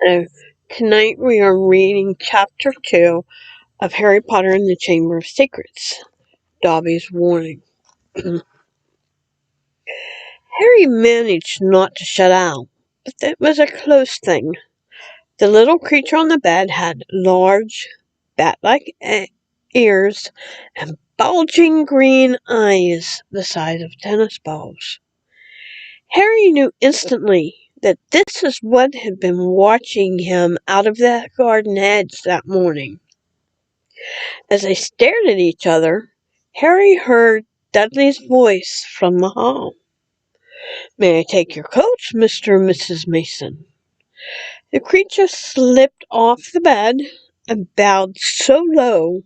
Hello. Tonight we are reading Chapter 2 of Harry Potter and the Chamber of Secrets, Dobby's Warning. Harry managed not to shut out, but it was a close thing. The little creature on the bed had large, bat-like ears and bulging green eyes the size of tennis balls. Harry knew instantly that this was what had been watching him out of the garden hedge that morning. As they stared at each other, Harry heard Dudley's voice from the hall. "May I take your coats, Mr. and Mrs. Mason?" The creature slipped off the bed and bowed so low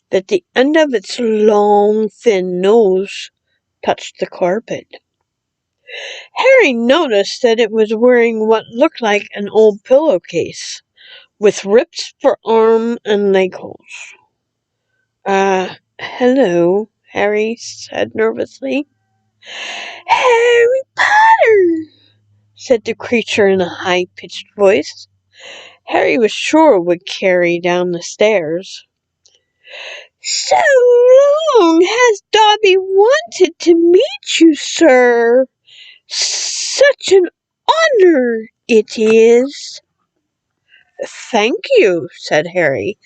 that the end of its long, thin nose touched the carpet. Harry noticed that it was wearing what looked like an old pillowcase, with rips for arm and leg holes. Hello," Harry said nervously. "Harry Potter," said the creature in a high-pitched voice Harry was sure would carry down the stairs. "So long has Dobby wanted to meet you, sir. Such an honor it is." "Thank you," said Harry,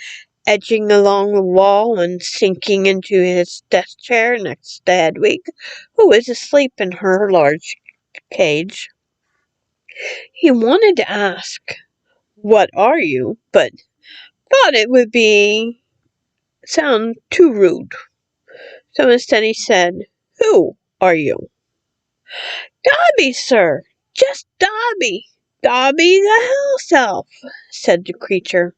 edging along the wall and sinking into his desk chair next to Hedwig, who was asleep in her large cage. He wanted to ask, "What are you?" but thought it would sound too rude. So instead he said, "Who are you?" "Dobby, sir. Just Dobby. Dobby the house elf," said the creature.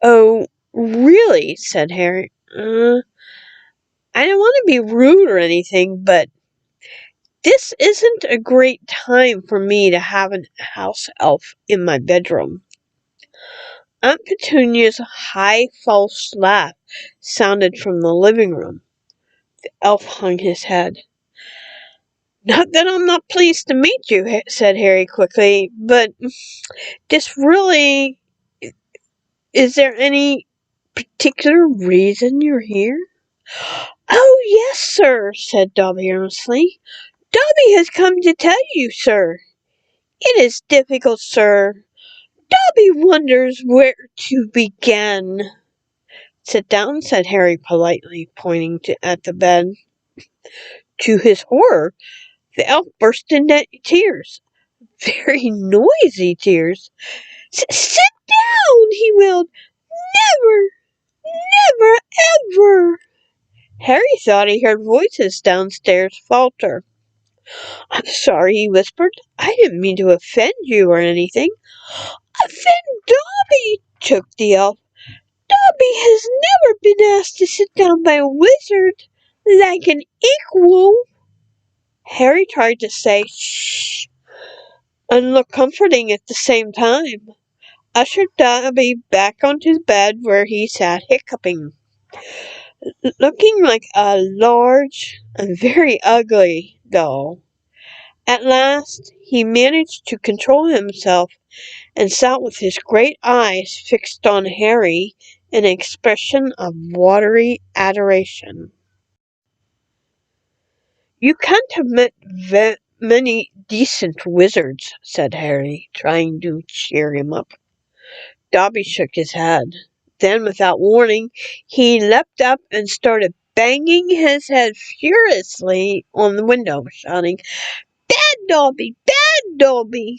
"Oh, really?" said Harry. I don't want to be rude or anything, but this isn't a great time for me to have a house elf in my bedroom." Aunt Petunia's high false laugh sounded from the living room. The elf hung his head. "Not that I'm not pleased to meet you," said Harry quickly, "but this really... Is there any particular reason you're here?" "Oh, yes, sir," said Dobby earnestly. "Dobby has come to tell you, sir. It is difficult, sir. Dobby wonders where to begin." "Sit down," said Harry politely, pointing at the bed. To his horror, the elf burst into tears. Very noisy tears. "Sit down," he wailed. "Never, never, ever." Harry thought he heard voices downstairs falter. "I'm sorry," he whispered. "I didn't mean to offend you or anything." "Offend Dobby," choked the elf. "Dobby has never been asked to sit down by a wizard like an equal." Harry tried to say shh and look comforting at the same time, ushered Dobby back onto his bed where he sat hiccuping, looking like a large and very ugly doll. At last he managed to control himself and sat with his great eyes fixed on Harry in an expression of watery adoration. "You can't have met many decent wizards," said Harry, trying to cheer him up. Dobby shook his head. Then, without warning, he leapt up and started banging his head furiously on the window, shouting, "Bad Dobby! Bad Dobby!"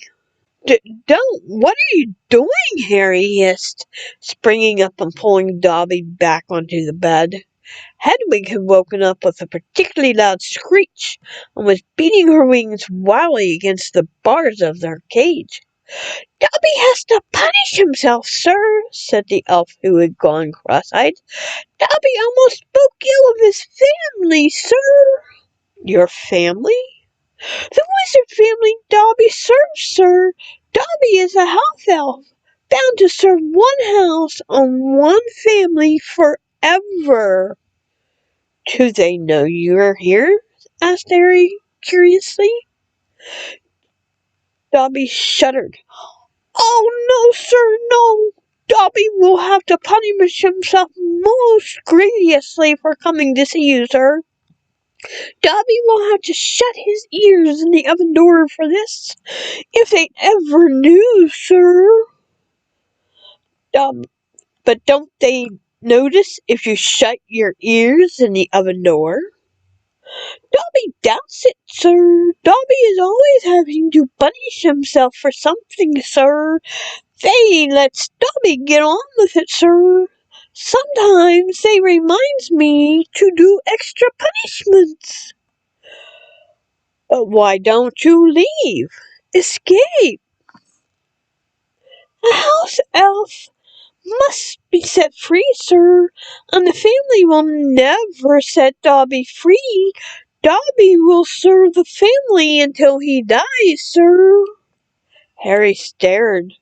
Don't! What are you doing?" Harry hissed, springing up and pulling Dobby back onto the bed. Hedwig had woken up with a particularly loud screech and was beating her wings wildly against the bars of their cage. "Dobby has to punish himself, sir," said the elf who had gone cross-eyed. "Dobby almost spoke ill of his family, sir." "Your family?" "The wizard family Dobby serves, sir. Dobby is a house elf, bound to serve one house and one family forever." "Do they know you're here?" asked Harry curiously. Dobby shuddered. Oh, no, sir, no. Dobby will have to punish himself most grievously for coming to see you, sir. Dobby will have to shut his ears in the oven door for this. If they ever knew, sir. But don't they notice if you shut your ears in the oven door? Dobby doubts it, sir. Dobby is always having to punish himself for something, sir. They lets Dobby get on with it, sir. Sometimes they reminds me to do extra punishments. But why don't you leave? Escape. A house elf must be set free, sir, and the family will never set Dobby free. Dobby will serve the family until he dies, sir. Harry stared.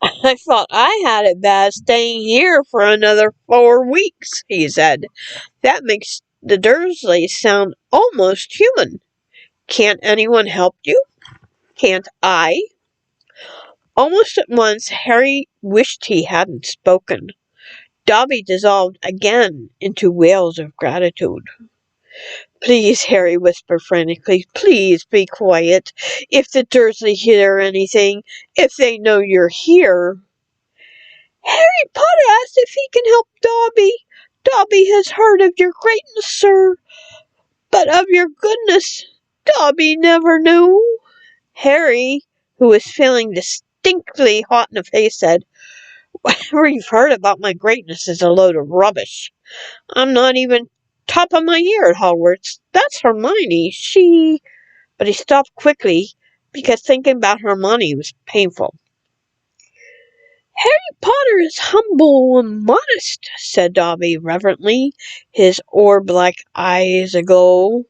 I thought I had it bad staying here for another 4 weeks, he said. That makes the Dursleys sound almost human. Can't anyone help you? Can't I? Almost at once, Harry wished he hadn't spoken. Dobby dissolved again into wails of gratitude. Please, Harry whispered frantically, please be quiet. If the Dursleys hear anything, if they know you're here. Harry Potter asked if he can help Dobby. Dobby has heard of your greatness, sir, but of your goodness Dobby never knew. Harry, who was feeling distinctly hot in the face, said, Whatever you've heard about my greatness is a load of rubbish. I'm not even top of my year at Hogwarts. That's Hermione. But he stopped quickly because thinking about Hermione was painful. Harry Potter is humble and modest, said Dobby reverently, his orb-like eyes aglow.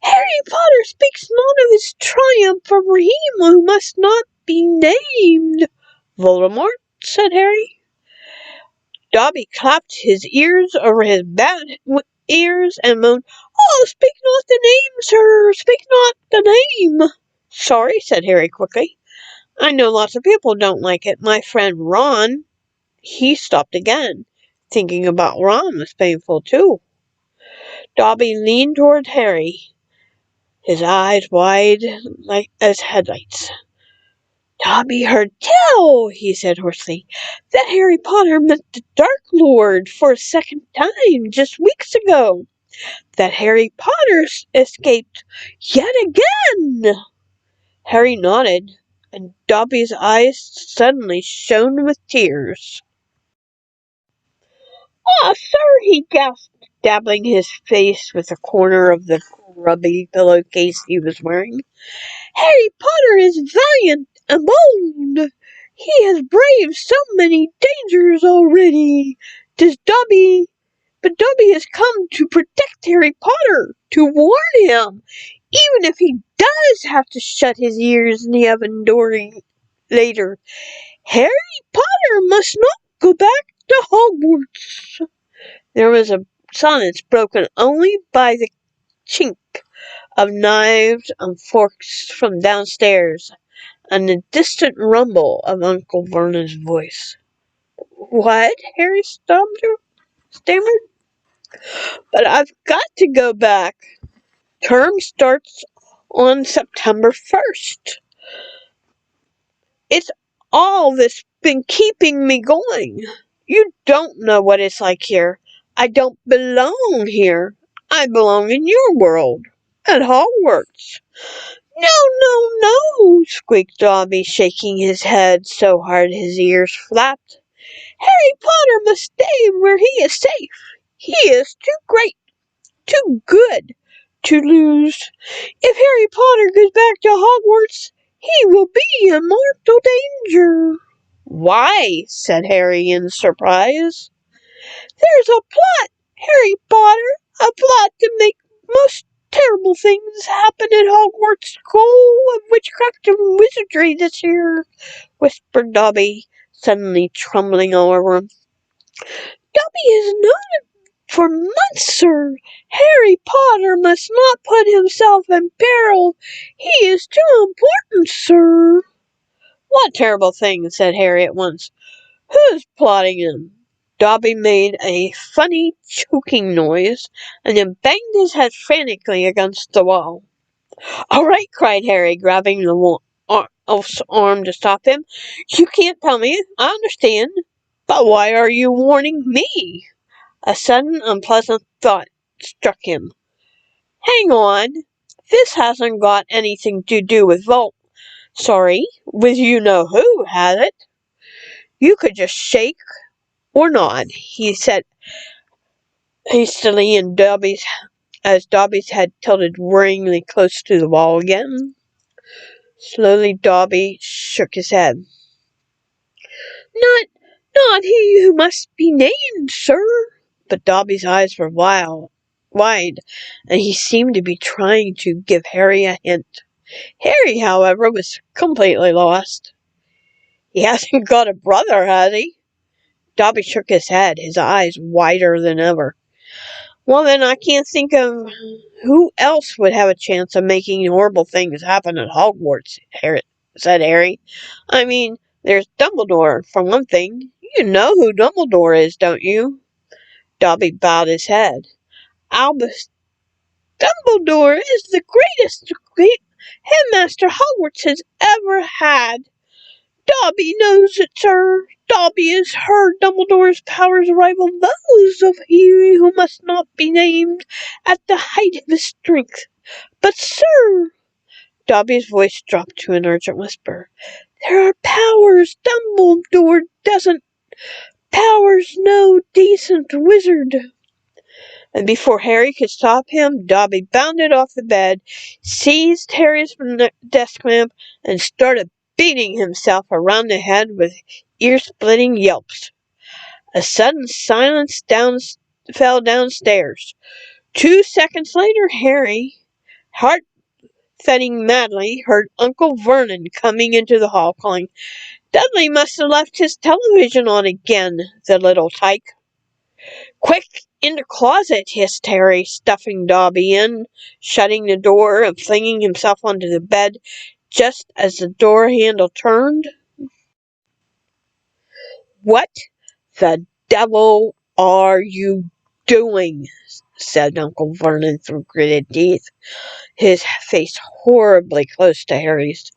Harry Potter speaks not of his triumph over him who must not be named. Voldemort, said Harry. Dobby clapped his ears over his bat ears and moaned, Oh, speak not the name, sir, speak not the name. Sorry, said Harry quickly. I know lots of people don't like it. My friend Ron. He stopped again. Thinking about Ron was painful too. Dobby leaned toward Harry, his eyes wide like as headlights. Dobby heard tell, he said hoarsely, that Harry Potter met the Dark Lord for a second time just weeks ago. That Harry Potter escaped yet again. Harry nodded, and Dobby's eyes suddenly shone with tears. Ah, sir, he gasped, dabbling his face with a corner of the grubby pillowcase he was wearing. Harry Potter is valiant and bold. He has braved so many dangers already. But Dobby has come to protect Harry Potter, to warn him, even if he does have to shut his ears in the oven door later. Harry Potter must not go back to Hogwarts. There was a silence broken only by the chink of knives and forks from downstairs and the distant rumble of Uncle Vernon's voice. What? Harry stammered. But I've got to go back. Term starts on September 1st. It's all that's been keeping me going. You don't know what it's like here. I don't belong here. I belong in your world, at Hogwarts. No, no, no, squeaked Dobby, shaking his head so hard his ears flapped. Harry Potter must stay where he is safe. He is too great, too good to lose. If Harry Potter goes back to Hogwarts, he will be in mortal danger. Why? Said Harry in surprise. There's a plot, Harry Potter, a plot to make most terrible things happen at Hogwarts School of Witchcraft and Wizardry this year, whispered Dobby, suddenly trembling all over him. Dobby has known for months, sir. Harry Potter must not put himself in peril. He is too important, sir. What terrible thing, said Harry at once. Who's plotting them? Dobby made a funny choking noise and then banged his head frantically against the wall. All right, cried Harry, grabbing the elf's arm to stop him. You can't tell me. I understand. But why are you warning me? A sudden unpleasant thought struck him. Hang on. This hasn't got anything to do with with you-know-who, has it? You could just shake or nod, he said hastily, and as Dobby's head tilted worryingly close to the wall again. Slowly Dobby shook his head. Not he who must be named, sir. But Dobby's eyes were wide, and he seemed to be trying to give Harry a hint. Harry, however, was completely lost. He hasn't got a brother, has he? Dobby shook his head, his eyes wider than ever. Well, then I can't think of who else would have a chance of making horrible things happen at Hogwarts, said Harry. I mean, there's Dumbledore, for one thing. You know who Dumbledore is, don't you? Dobby bowed his head. Albus Dumbledore is the greatest headmaster Hogwarts has ever had. Dobby knows it, sir. Dobby has heard Dumbledore's powers rival those of he who must not be named at the height of his strength. But, sir, Dobby's voice dropped to an urgent whisper, there are powers Dumbledore doesn't. Powers no decent wizard. And before Harry could stop him, Dobby bounded off the bed, seized Harry's desk lamp, and started beating himself around the head with ear-splitting yelps. A sudden silence fell downstairs. 2 seconds later, Harry, heart thudding madly, heard Uncle Vernon coming into the hall, calling, Dudley must have left his television on again, the little tyke. Quick, in the closet, hissed Harry, stuffing Dobby in, shutting the door and flinging himself onto the bed just as the door handle turned. What the devil are you doing? Said Uncle Vernon through gritted teeth, his face horribly close to Harry's.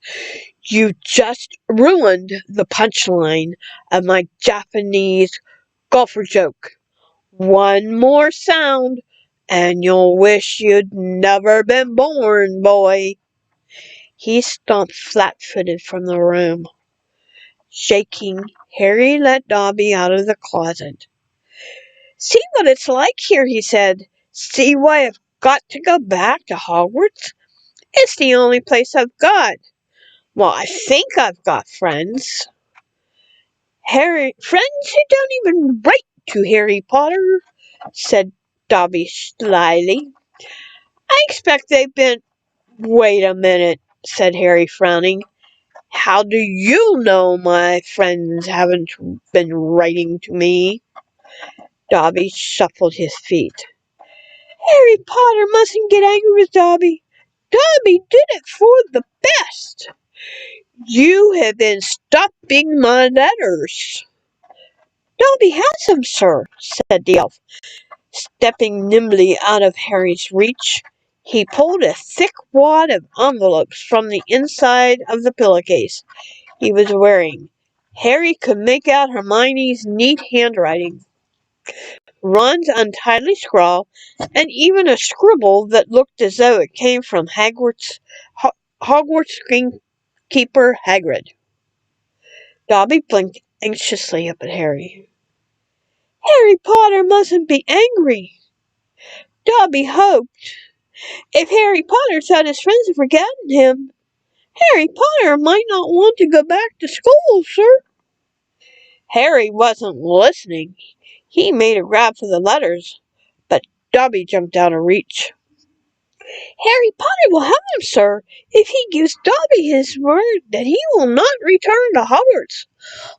You just ruined the punchline of my Japanese golfer joke. One more sound, and you'll wish you'd never been born, boy. He stomped flat-footed from the room. Shaking, Harry let Dobby out of the closet. See what it's like here, he said. See why I've got to go back to Hogwarts? It's the only place I've got. Well, I think I've got friends. Friends who don't even write to Harry Potter, said Dobby slyly. I expect they've been... Wait a minute, said Harry, frowning. How do you know my friends haven't been writing to me? Dobby shuffled his feet. Harry Potter mustn't get angry with Dobby. Dobby did it for the best. You have been stopping my letters. Dobby has them, sir, said the elf. Stepping nimbly out of Harry's reach, he pulled a thick wad of envelopes from the inside of the pillowcase he was wearing. Harry could make out Hermione's neat handwriting, Ron's untidy scrawl, and even a scribble that looked as though it came from Hogwarts greenkeeper Hagrid. Dobby blinked anxiously up at Harry. Harry Potter mustn't be angry. Dobby hoped. If Harry Potter thought his friends had forgotten him, Harry Potter might not want to go back to school, sir. Harry wasn't listening. He made a grab for the letters, but Dobby jumped out of reach. Harry Potter will have them, sir, if he gives Dobby his word that he will not return to Hogwarts.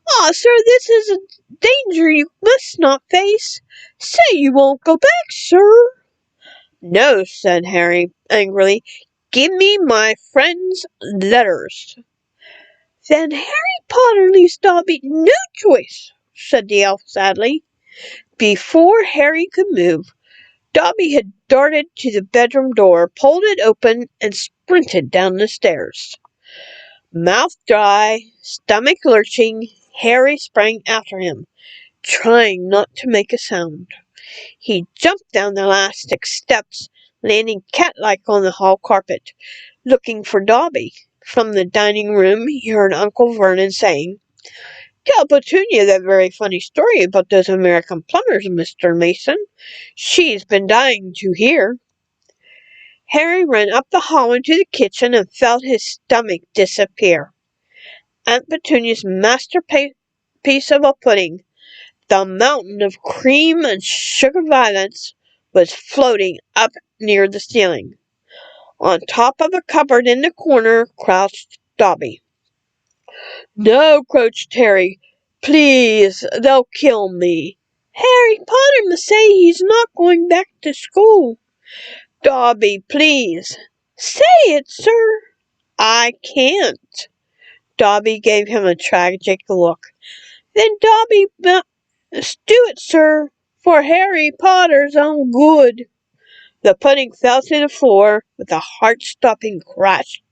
Ah, sir, this is a danger you must not face. Say you won't go back, sir. No, said Harry angrily. Give me my friend's letters. Then Harry Potter leaves Dobby no choice, said the elf sadly. Before Harry could move, Dobby had darted to the bedroom door, pulled it open, and sprinted down the stairs. Mouth dry, stomach lurching, Harry sprang after him, trying not to make a sound. He jumped down the elastic steps, landing cat-like on the hall carpet, looking for Dobby. From the dining room he heard Uncle Vernon saying, "Tell Petunia that very funny story about those American plumbers, Mr. Mason. She's been dying to hear." Harry ran up the hall into the kitchen and felt his stomach disappear. Aunt Petunia's masterpiece of a pudding, the mountain of cream and sugar violets, was floating up near the ceiling. On top of a cupboard in the corner crouched Dobby. "No," croaked Harry. "Please, they'll kill me." "Harry Potter must say he's not going back to school." "Dobby, please." "Say it, sir." "I can't." Dobby gave him a tragic look. "Then Dobby must do it, sir, for Harry Potter's own good." The pudding fell to the floor with a heart-stopping crash.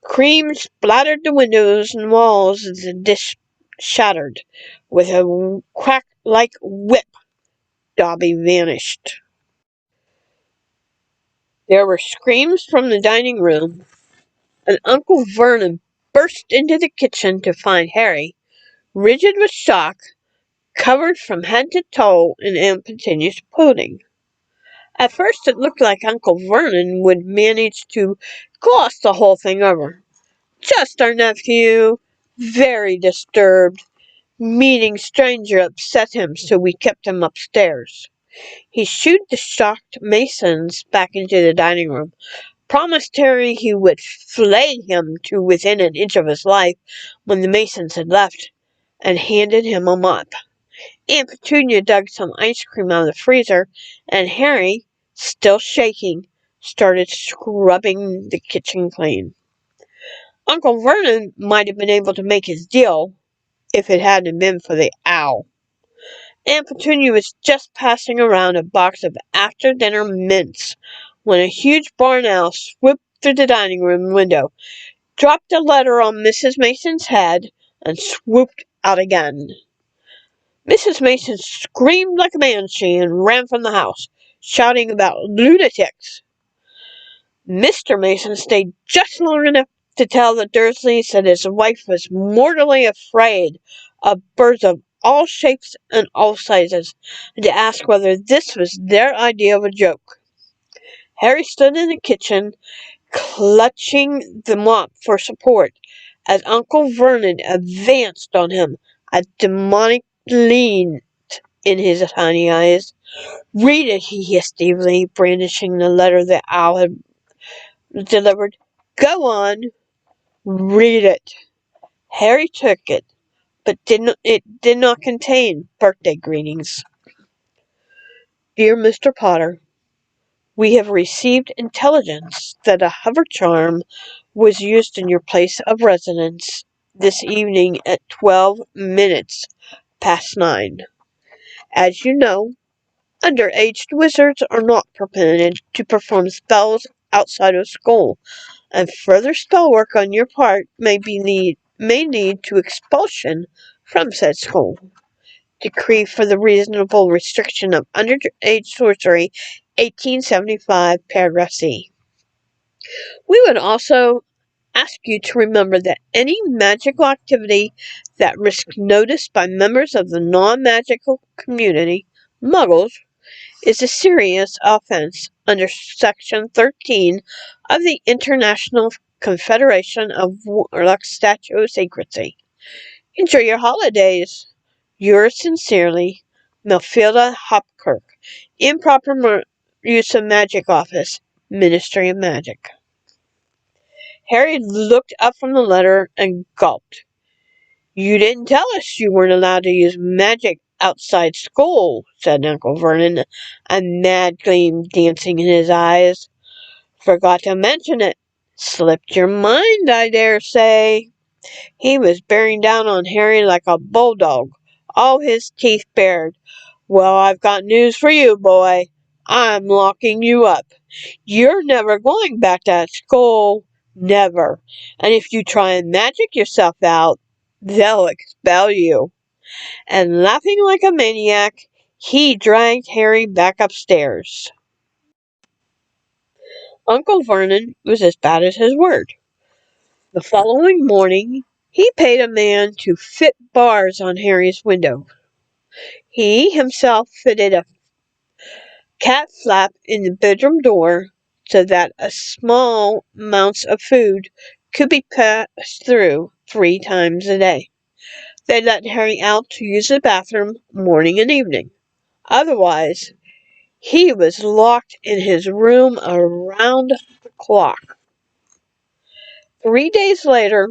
Cream splattered the windows and walls as the dish shattered. With a crack like whip, Dobby vanished. There were screams from the dining room, and Uncle Vernon burst into the kitchen to find Harry, rigid with shock, covered from head to toe in Aunt Petunia's pudding. At first it looked like Uncle Vernon would manage to gloss the whole thing over. "Just our nephew, very disturbed. Meeting stranger upset him, so we kept him upstairs." He shooed the shocked Masons back into the dining room, promised Harry he would flay him to within an inch of his life when the Masons had left, and handed him a mop. Aunt Petunia dug some ice cream out of the freezer, and Harry, still shaking, started scrubbing the kitchen clean. Uncle Vernon might have been able to make his deal if it hadn't been for the owl. Aunt Petunia was just passing around a box of after-dinner mints when a huge barn owl swooped through the dining room window, dropped a letter on Mrs. Mason's head, and swooped out again. Mrs. Mason screamed like a banshee and ran from the house, shouting about lunatics. Mr. Mason stayed just long enough to tell the Dursleys that his wife was mortally afraid of birds of all shapes and all sizes, and to ask whether this was their idea of a joke. Harry stood in the kitchen, clutching the mop for support, as Uncle Vernon advanced on him, a demonic gleam in his tiny eyes. "Read it," he hissed evilly, brandishing the letter the owl had delivered. "Go on, read it." Harry took it, but it did not contain birthday greetings. "Dear Mr. Potter, we have received intelligence that a hover charm was used in your place of residence this evening at 12 minutes past 9. As you know, underage wizards are not permitted to perform spells outside of school, and further spell work on your part may lead to expulsion from said school. Decree for the reasonable restriction of underage sorcery, 1875, paragraph C. We would also ask you to remember that any magical activity that risks notice by members of the non-magical community, Muggles, is a serious offense under Section 13 of the International Confederation of Warlocks Statute of Secrecy. Enjoy your holidays. Yours sincerely, Melfilda Hopkirk. Improper use of magic office, Ministry of Magic. Harry looked up from the letter and gulped. "You didn't tell us you weren't allowed to use magic outside school," said Uncle Vernon, a mad gleam dancing in his eyes. "Forgot to mention it. Slipped your mind, I dare say." He was bearing down on Harry like a bulldog, all his teeth bared. "Well, I've got news for you, boy. I'm locking you up. You're never going back to that school. Never. And if you try and magic yourself out, they'll expel you." And laughing like a maniac, he dragged Harry back upstairs. Uncle Vernon was as bad as his word. The following morning, he paid a man to fit bars on Harry's window. He himself fitted a cat flap in the bedroom door so that a small amounts of food could be passed through 3 times a day. They let Harry out to use the bathroom morning and evening. Otherwise, he was locked in his room around the clock. 3 days later,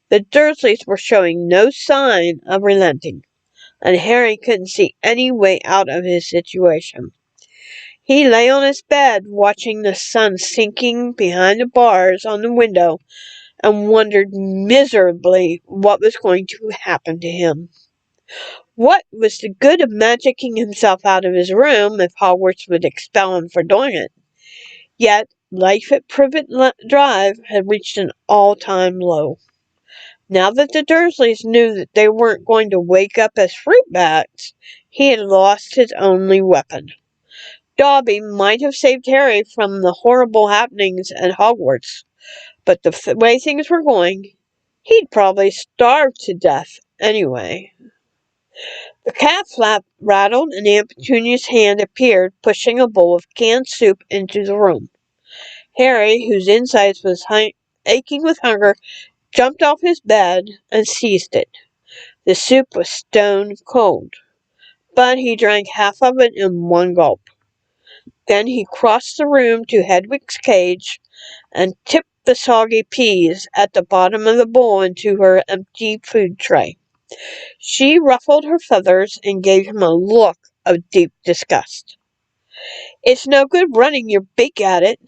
the Dursleys were showing no sign of relenting, and Harry couldn't see any way out of his situation. He lay on his bed watching the sun sinking behind the bars on the window and wondered miserably what was going to happen to him. What was the good of magicking himself out of his room if Hogwarts would expel him for doing it? Yet life at Privet Drive had reached an all-time low. Now that the Dursleys knew that they weren't going to wake up as fruit bats, he had lost his only weapon. Dobby might have saved Harry from the horrible happenings at Hogwarts, but the way things were going, he'd probably starve to death anyway. The cat flap rattled and Aunt Petunia's hand appeared, pushing a bowl of canned soup into the room. Harry, whose insides was aching with hunger, jumped off his bed and seized it. The soup was stone cold, but he drank half of it in one gulp. Then he crossed the room to Hedwig's cage and tipped the soggy peas at the bottom of the bowl into her empty food tray. She ruffled her feathers and gave him a look of deep disgust. "It's no good running your beak at it.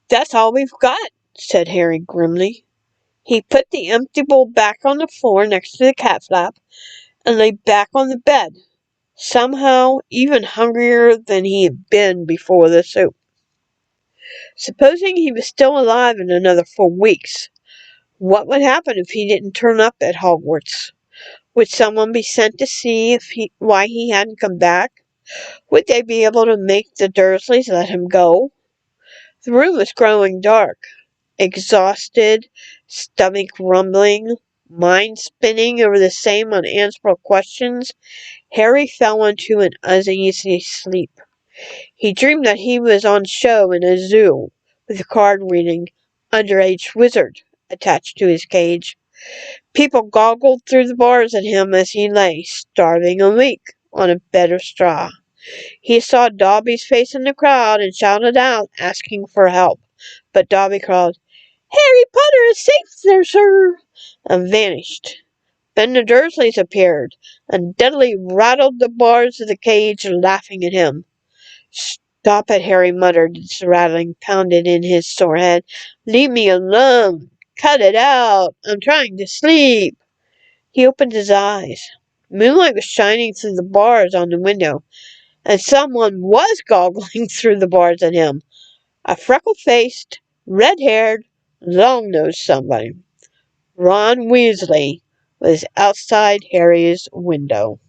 That's all we've got," said Harry grimly. He put the empty bowl back on the floor next to the cat flap and lay back on the bed, somehow even hungrier than he had been before the soup. Supposing he was still alive in another 4 weeks, what would happen if he didn't turn up at Hogwarts? Would someone be sent to see why he hadn't come back? Would they be able to make the Dursleys let him go? The room was growing dark. Exhausted, stomach rumbling, mind spinning over the same unanswerable questions, Harry fell into an uneasy sleep. He dreamed that he was on show in a zoo, with a card reading "Underage Wizard" attached to his cage. People goggled through the bars at him as he lay, starving and weak, on a bed of straw. He saw Dobby's face in the crowd and shouted out, asking for help. But Dobby called, "Harry Potter is safe there, sir," and vanished. Then the Dursleys appeared, and Dudley rattled the bars of the cage, laughing at him. "Stop it," Harry muttered as the rattling pounded in his sore head. "Leave me alone. Cut it out. I'm trying to sleep." He opened his eyes. Moonlight was shining through the bars on the window, and someone was goggling through the bars at him. A freckle-faced, red-haired, long-nosed somebody. Ron Weasley was outside Harry's window.